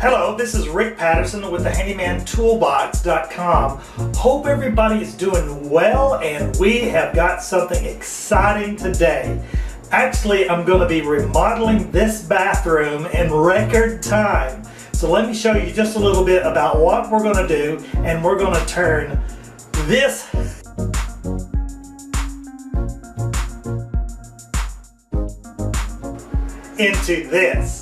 Hello, this is Rick Patterson with TheHandymanToolbox.com. Hope everybody is doing well, and we have got something exciting today. Actually, I'm going to be remodeling this bathroom in record time. So let me show you just a little bit about what we're going to do, and we're going to turn this into this.